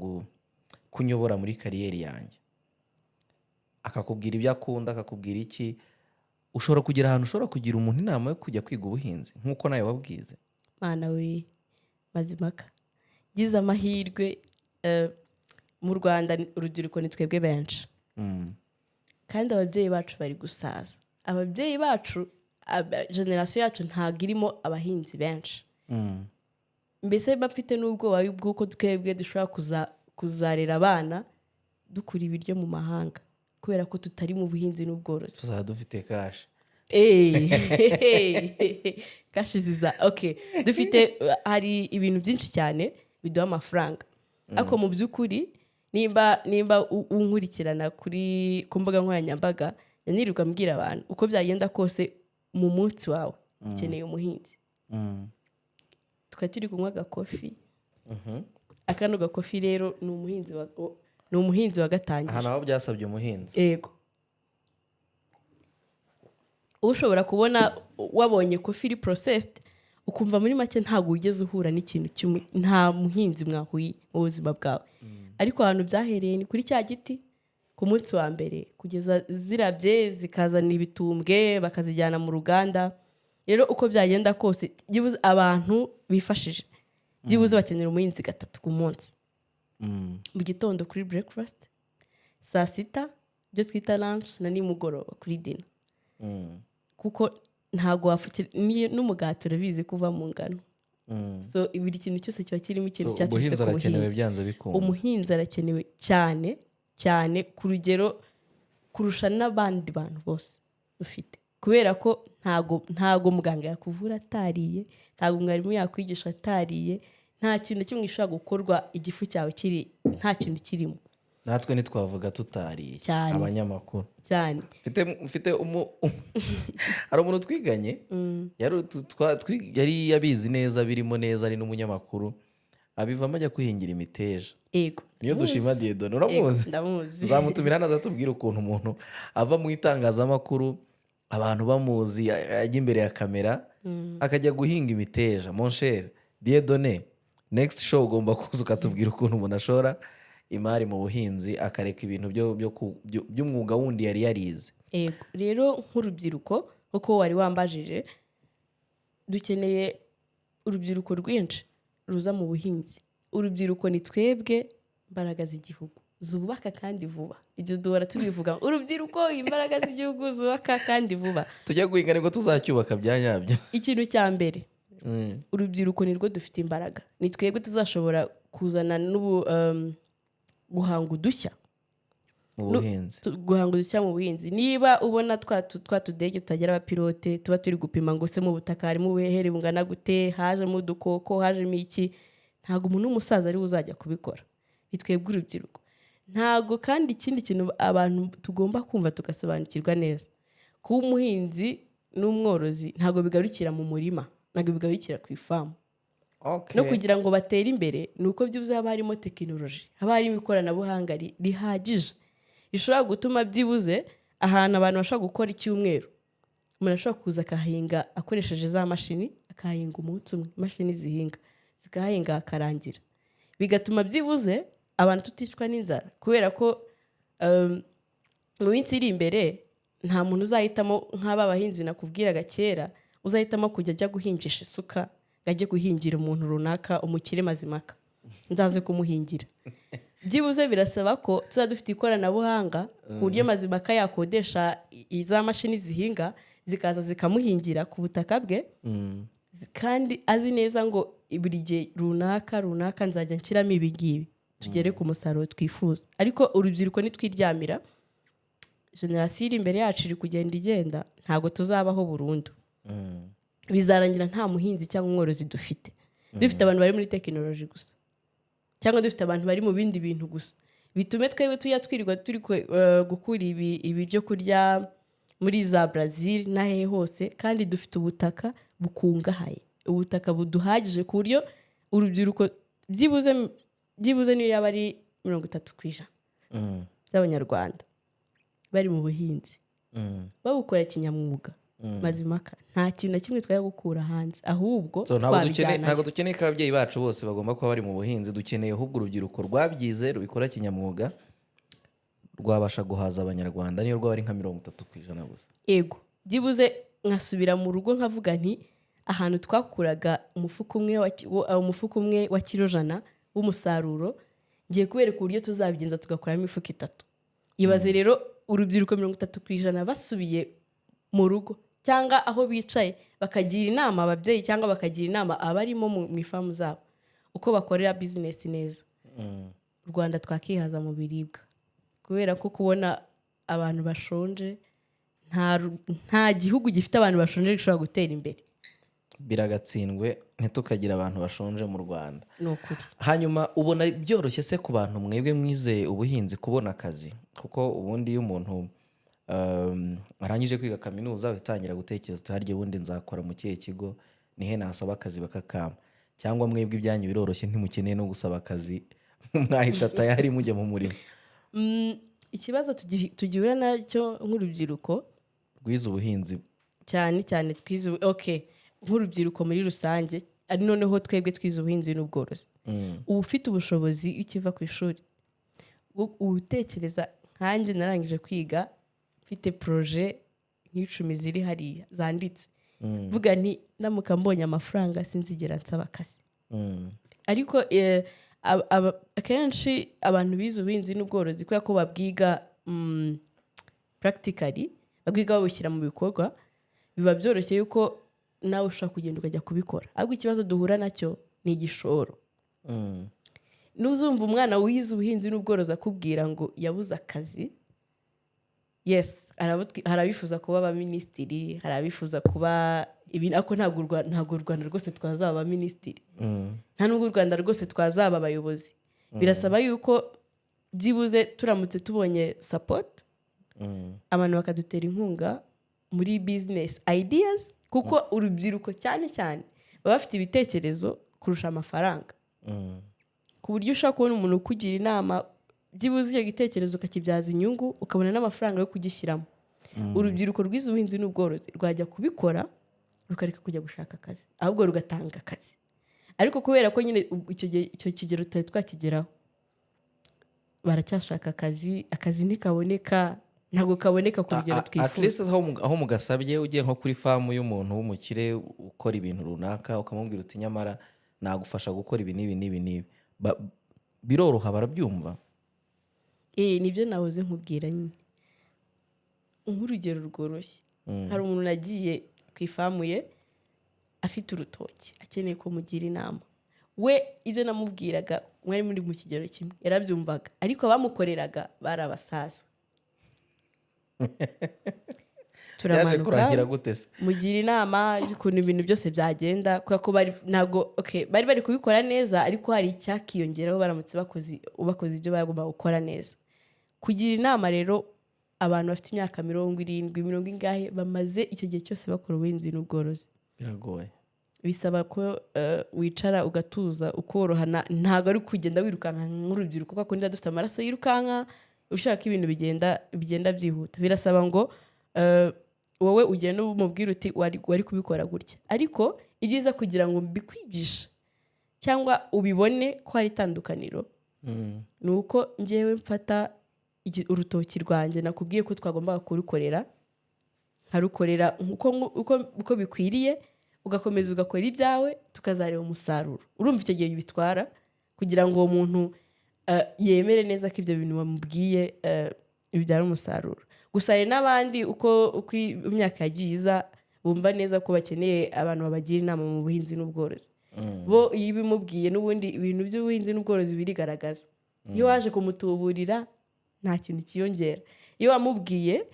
kunyobora muri kariyeri yanjye, akakubwira ibyo akunda, akakubwira iki, ushobora kugira ahantu ushobora kugira umuntu inama yo kujya kwiga ubuhinzi nk'uko nawe wabwize? Mana we mazimaka gize amahirwe mu Rwanda urubyiruko ni twebwe benshi kandi ababyeyi bacu bari gusaza. Ababyeyi bacu generation yacu ntago irimo abahinzi benshi. Mbese bafite n'ubwoba bw'uko twebwe dushobora kuzarera abana dukura ibiryo mu mahanga kubera ko tutari mu buhinzi n'ubworozi. Tuzaba dufite kashi. Kashi ziza. Okay. Dufite hari ibintu byinshi cyane biduha amafaranga. Ako mu by'ukuri nimba unkurikirana ku mbuga nkoranyambaga nirirwa mbwira abantu uko byagenda kose mu munsi wawe ukeneye umuhinzi. Tukaturi kunywa gakofi. Akano gakofi rero ni umuhinzi wagatangiye. Aha naho byasabye umuhinzi. Yego. Ushobora kubona wabonye kofi iri processed ukumva muri make ntago ugeze uhura n'ikintu nta muhinzi mwahuye mu buzima bwawe. Ariko ahantu byahereye ni kuri cya giti ku munsi wa mbere kugeza zirabye zikazana ibitumbwe bakazijyana mu ruganda. Rero uko byagenda kose byibuze abantu bifashije byibuze bakenera umuhinzi 3 ku munsi. Mu gitondo kuri breakfast, saa 6 byo twita lunch na nimugoroba kuri dinner. Kuko ntago wafite n'umugati urabizi kuva mu ngano. So ibiri kintu cyose kiba kirimo ikintu cyatutse ku buhinzi. Umuhinzi arakenewe cyane cyane ku rugero kurusha n'abandi bantu bose ufite. Kubera ko ntago muganga yakuvura atariye, ntago mwarimu yakwigisha atariye, nta kintu kimwe gishobora gukorwa igifu cyawe nta kintu kirimo. Natwe ntitwavuga tutariye abanyamakuru cyane. Mfite hari umuntu twiganye yari yabizi neza birimo neza ari n'umunyamakuru abivamo ajya kwihingira imiteja. Yego. Niyo dushima Dieudonné uramuzi? Ndamuzi. Nzamutumira naza tubwira ukuntu umuntu ava mu itangazamakuru abantu bamuzi ajya imbere ya kamera akajya guhinga imiteja. Mon cher Dieudonné, next show ugomba kuza ukatubwira ukuntu umuntu ashora imari mu buhinzi akareka ibintu by'umwuga wundi yari yarize. Yego. Rero nk'urubyiruko uko wari wambajije dukeneye urubyiruko rwinshi ruza mu buhinzi. Urubyiruko ni twebwe imbaraga z'igihugu zubaka kandi vuba. Ibyo duhora tubivuga urubyiruko imbaraga z'igihugu zubaka kandi vuba. Tujya guhinga nibwo tuzacyubaka bya nyabyo. Ikintu cya mbere urubyiruko nirwo dufite imbaraga. Ni twebwe tuzashobora kuzana guhanga udushya mu buhinzi. Guhanga udushya mu buhinzi. Niba ubona twa tudege tutagira abapilote tuba turi gupima ngo se mu butaka harimo ubuhehere bungana gute, hajemo udukoko, hajemo iki, ntago umuntu w'umusaza ari uzajya kubikora. Ni twebwe urubyiruko. Ntago kandi ikindi kintu abantu tugomba kumva tugasobanukirwa neza. Kuba umuhinzi n'umworozi ntago bigarukira mu murima, ntago bigarukira ku ifamu. No kugira ngo batere imbere nuko byibuze haba harimo tekinoloji, haba harimo ikoranabuhanga rihagije rishobora gutuma byibuze ahantu abantu bashobora gukora icyumweru umuntu ashobora kuza akahinga akoresheje za mashini, akahinga umunsi umwe, imashini zihinga zikahinga akarangira. Bigatuma byibuze abantu tuticwa n'inzara kubera ko mu minsi iri imbere nta muntu uzahitamo nk'aba bahinzi nakubwiraga kera uzahitamo kujya ajya guhingisha isuka ngo ajye guhingira umuntu runaka umukire Mazimaka nzaze kumuhingira. Byibuze birasaba ko tuba dufite ikoranabuhanga ku buryo Mazimaka yakodesha za mashini zihinga zikaza zikamuhingira ku butaka bwe, kandi azi neza ngo buri gihe runaka nzajya nshyiramo ibi ngibi tugere ku musaruro twifuza. Ariko urubyiruko nitwiryamira, generasiyo iri imbere yacu iri kugenda igenda, ntabwo tuzabaho burundu. Bizarangira nta muhinzi cyangwa umworozi dufite. Dufite abantu bari muri tekinoloji gusa, cyangwa dufite abantu bari mu bindi bintu gusa, bitume twebwe twirirwa turi gukura ibiryo kurya muri za Brazil n'ahehe hose, kandi dufite ubutaka bukungahaye, ubutaka buduhagije ku buryo urubyiruko byibuze niyo yaba ari 30% z'abanyarwanda bari mu buhinzi babukora kinyamwuga. Mazimaka nta kintu na kimwe twajya gukura hanze, ahubwo ntabwo dukeneye ko ababyeyi bacu bose bagomba kuba bari mu buhinzi. Dukeneye ahubwo urubyiruko rwabyize rubikora kinyamwuga rwabasha guhaza abanyarwanda, niyo rwaba ari nka 30% gusa. Ego byibuze nkasubira mu rugo nkavuga nti ahantu twakuraga umufuka umwe wa kilo 100 w'umusaruro, ngiye kubereka uburyo tuzabigenza tugakuramo imifuka 3. Ibaze rero urubyiruko 30% basubiye mu rugo cyangwa aho bicaye bakagira inama ababyeyi cyangwa bakagira inama abarimo mu ifamu zabo uko bakorera business neza. U Rwanda twakihaza mu biribwa, kubera ko kubona abantu bashonje, nta gihugu gifite abantu bashonje gishobora gutera imbere. Biragatsindwe ntitukagira abantu bashonje mu Rwanda. Nukuri. Hanyuma ubona byoroshye se ku bantu mwebwe mwize ubuhinzi kubona akazi? Kuko ubundi iyo umuntu arangije kwiga kaminuza bitangira gutekereza utarye ubundi nzakora mu kihe kigo, nihe nasaba akazi bakakama, cyangwa mwebwe ibyanyu biroroshye ntimukeneye no gusaba akazi mwahita tayari mujya mu murimo? Ikibazo tugihura nacyo nk'urubyiruko rwize ubuhinzi cyane twize nk'urubyiruko muri rusange, ari noneho twebwe twize ubuhinzi n'ubworozi. Uba ufite ubushobozi ukiva ku ishuri, utekereza nkanjye narangije kwiga mfite projet nk'icumi ziri hariya zanditse, vuga nti namuka mbonye amafaranga sinzigera nsaba akazi. Ariko akenshi abantu bize ubuhinzi n'ubworozi kubera ko babwiga practically, babwiga babushyira mu bikorwa, biba byoroshye yuko nawe ushaka kugenda ukajya kubikora. Ahubwo ikibazo duhura nacyo ni igishoro. Nuzumva umwana wize ubuhinzi n'ubworozi akubwira ngo yabuze akazi, yes, harabifuza kuba abaminisitiri, harabifuza kuba ibintu, ariko ntabwo u Rwanda rwose twazaba abaminisitiri, nta n'ubwo u Rwanda rwose twazaba abayobozi. Birasaba yuko byibuze turamutse tubonye support, abantu bakadutera inkunga muri business ideas, kuko urubyiruko cyane baba bafite ibitekerezo kurusha amafaranga, ku buryo ushaka kubona umuntu ukugira inama, byibuze icyo gitekerezo ukakibyaza inyungu ukabona n'amafaranga yo kugishyiramo. Urubyiruko rwize ubuhinzi n'ubworozi rwajya kubikora rukareka kujya gushaka akazi, ahubwo rugatanga akazi. Ariko kubera ko nyine icyo kigero tutari twakigeraho, baracyashaka akazi ntikaboneka, ntabwo kaboneka ku rugero twifuza. At least aho mugasabye ugiye nko kuri famu y'umuntu w'umukire ukora ibintu runaka, ukamubwira uti nyamara nagufasha gukora ibi n'ibi, biroroha, barabyumva. Nibyo nahoze nkubwira nyine nk'urugero rworoshye. Hari umuntu nagiye ku ifamu ye afite urutoki akeneye ko mugira inama, we ibyo namubwiraga mwari muri mu kigero kimwe yarabyumvaga, ariko abamukoreraga bari abasaza. Yaje kurangira gute se? Mugira inama y'ukuntu ibintu byose byagenda, kuko bari bari kubikora neza, ariko hari icyakiyongeraho baramutse bakoze ibyo bagomba gukora neza. Kugira inama rero abantu bafite imyaka 70 ingahe bamaze icyo gihe cyose bakora ubuhinzi n'ubworozi, biragoye. Bisaba ko wicara ugatuza ukorohana, ntago ari kugenda wirukanka nk'urubyiruko, kuko ndetse dufite amaraso yirukanka ushaka ibintu bigenda byihuta. Birasaba ngo wowe ugenda umubwira uti wari kubikora gutya, ariko ibyiza kugira ngo mbikwigisha cyangwa ubibone ko hari itandukaniro, ni uko ngewe mfata urutoki rwanjye nakubwiye ko twagombaga kurukorera, nkarukorera uko bikwiriye, ugakomeza ugakora ibyawe tukazareba umusaruro. Urumva icyo gihe bitwara kugira ngo uwo muntu yemere neza ko ibyo bintu bamubwiye bibyara umusaruro. Gusa hari n'abandi uko imyaka yagiye iza bumva neza ko bakeneye abantu babagira inama mu buhinzi n'ubworozi. Bo iyo bimubwiye n'ubundi ibintu by'ubuhinzi n'ubworozi birigaragaza. Iyo waje kumutuburira nta kintu kiyongera. Iyo wamubwiye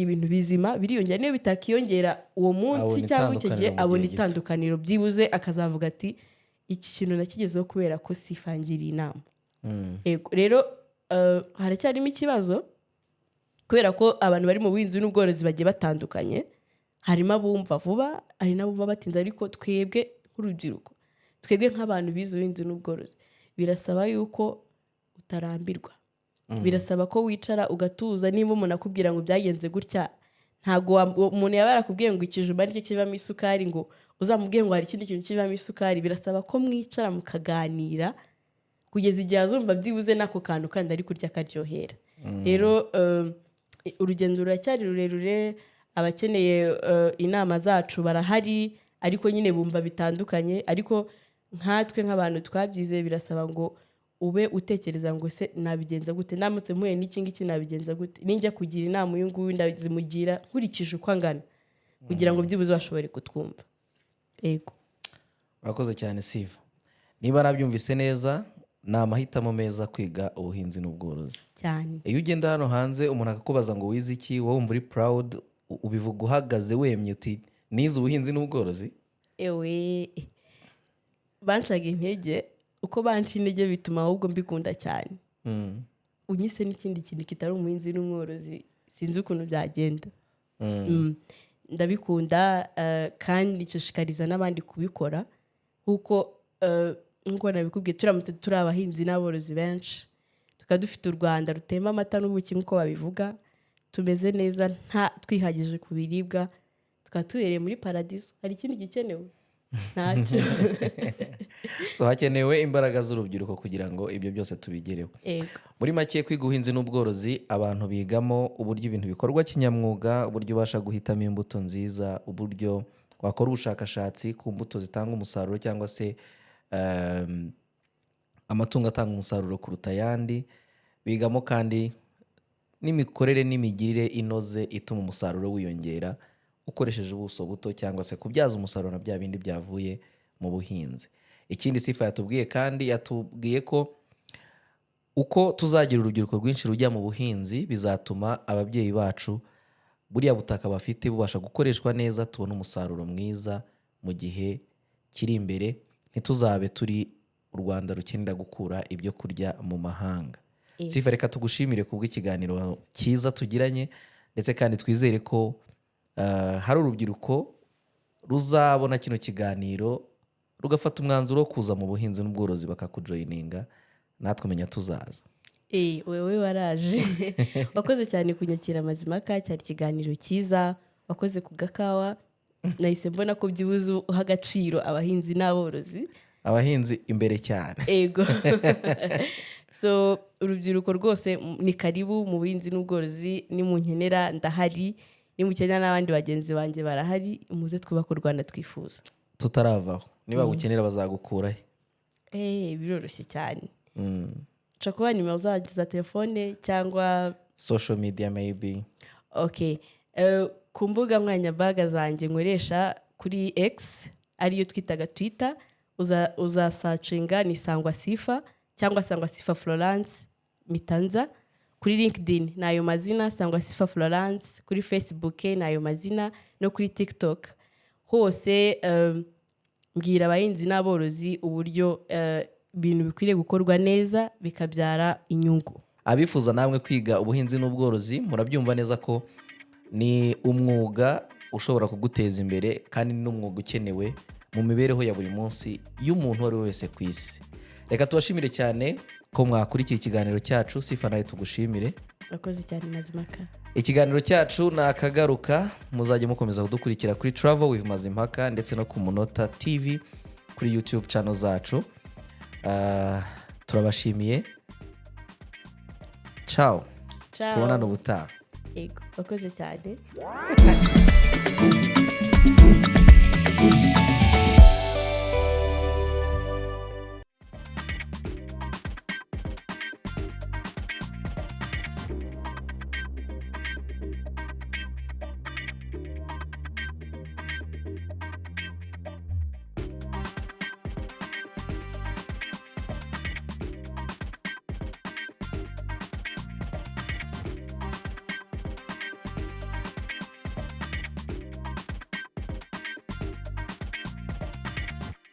ibintu bizima biriyongera, niyo bitakiyongera uwo munsi cyangwa icyo gihe abona itandukaniro, byibuze akazavuga ati iki kintu nakigezeho kubera ko sifangiriye inama. Rero haracyarimo ikibazo kubera ko abantu bari mu buhinzi n'ubworozi bagiye batandukanye. Harimo abumva vuba, hari n'abumva batinze, ariko twebwe nk'urubyiruko, twebwe nk'abantu bize ubuhinzi n'ubworozi, birasaba yuko utarambirwa. Birasaba ko wicara ugatuza. Niba umuntu akubwira ngo byagenze gutya, ntabwo umuntu yaba yarakubwiye ngo ikijumba nicyo kivamo isukari ngo uzamubwiye ngo hari ikindi kintu kivamo isukari. Birasaba ko mwicara mukaganira kugeza igihe azumva byibuze n'ako kantu kandi ari kurya akaryohera. Rero urugendo ruracyari rurerure. Abakeneye inama zacu barahari, ariko nyine bumva bitandukanye. Ariko nkatwe nk'abantu twabyize birasaba ngo ube utekereza ngo se nabigenza gute, namutse muye n'iki ngiki nabigenza gute, ninjya kugira inama uyu nguyu ndazimugira nkurikije uko angana, kugira ngo byibuze bashobore kutwumva. Yego, urakoze cyane Sifa. Niba nabyumvise neza, ni amahitamo meza kwiga ubuhinzi n'ubworozi cyane. Iyo ugenda hano hanze umuntu akakubaza ngo wize iki, wowe wumva uri proud, ubivuga uhagaze wemye uti nize ubuhinzi n'ubworozi. Ewe bancaga intege, uko banca intege bituma ahubwo mbikunda cyane. Unyise n'ikindi kintu kitari umuhinzi n'umworozi sinzi ukuntu byagenda. Ndabikunda kandi nshishikariza n'abandi kubikora, kuko nk'uko nabikubwiye turamutse turi abahinzi n'aborozi benshi, tukaba dufite u Rwanda rutemba amata n'ubuki nk'uko babivuga, tumeze neza nta twihagije ku biribwa, tukaba tubereye muri paradiso. Hari ikindi gikenewe? Ntacyo. So hakenewe imbaraga z'urubyiruko kugira ngo ibyo byose tubigereho. Muri make, kwiga ubuhinzi n'ubworozi abantu bigamo uburyo ibintu bikorwa kinyamwuga, uburyo ubasha guhitamo imbuto nziza, uburyo wakora ubushakashatsi ku mbuto zitanga umusaruro cyangwa se amatungo atanga umusaruro kuruta ayandi. Bigamo kandi n'imikorere n'imigirire inoze ituma umusaruro wiyongera ukoresheje ubuso buto, cyangwa se kubyaza umusaruro na bya bindi byavuye mu buhinzi. Ikindi Sifa yatubwiye kandi, yatubwiye ko uko tuzagira urubyiruko rwinshi rujya mu buhinzi bizatuma ababyeyi bacu buriya butaka bafite bubasha gukoreshwa neza, tubona umusaruro mwiza mu gihe kiri imbere, ntituzabe turi u Rwanda rukenera gukura ibyo kurya mu mahanga. Sifa, reka tugushimire kubw'ikiganiro cyiza tugiranye, ndetse kandi twizere ko hari urubyiruko ruzabona kino kiganiro rugafata umwanzuro wo kuza mu buhinzi n'ubworozi bakakujoyininga, natwe menya tuzaza. Wewe waraje. Wakoze cyane kunyakira Mazimaka, cyari ikiganiro cyiza. Wakoze ku gakawa, nahise mbona ko byibuze uha agaciro abahinzi n'aborozi. Abahinzi imbere cyane. Ego. So urubyiruko rwose ni karibu mu buhinzi n'ubworozi. Ni mu nkenera ndahari, ni mu Kenya n'abandi bagenzi banjye barahari. Muze twubake u Rwanda twifuza. Tutaravaho. Niba gukenera bazagukura he? Biroroshye cyane. Nshaka kuba nimero za telefone cyangwa social media maybe. Okay. Ku mbuga nkoranyambaga zanjye nkoresha kuri X, ariyo twitaga Twitter, uzasacinga ni Sangwa Sifa cyangwa Sangwa Sifa Florence Mitanza. Kuri LinkedIn nayo mazina Sangwa Sifa Florence, kuri Facebook nayo mazina, no kuri TikTok. Hose mbwira abahinzi n'aborozi uburyo ibintu bikwiriye gukorwa neza bikabyara inyungu. Abifuza namwe kwiga ubuhinzi n'ubworozi, murabyumva neza ko ni umwuga ushobora kuguteza imbere, kandi ni n'umwuga ukenewe mu mibereho ya buri munsi y'umuntu uwo ari we wese ku isi. Reka tubashimire cyane ko mwakurikiye ikiganiro cyacu. Sifa, nawe tugushimire. Urakoze cyane Mazimaka. Ikiganiro cyacu nakagaruka, muzajye mukomeza kudukurikira kuri Travel with Mazimpaka, ndetse no ku Munota TV kuri YouTube channel zacu. Turabashimiye. Ciao. Tubonane ubutaha. Ego, urakoze cyane.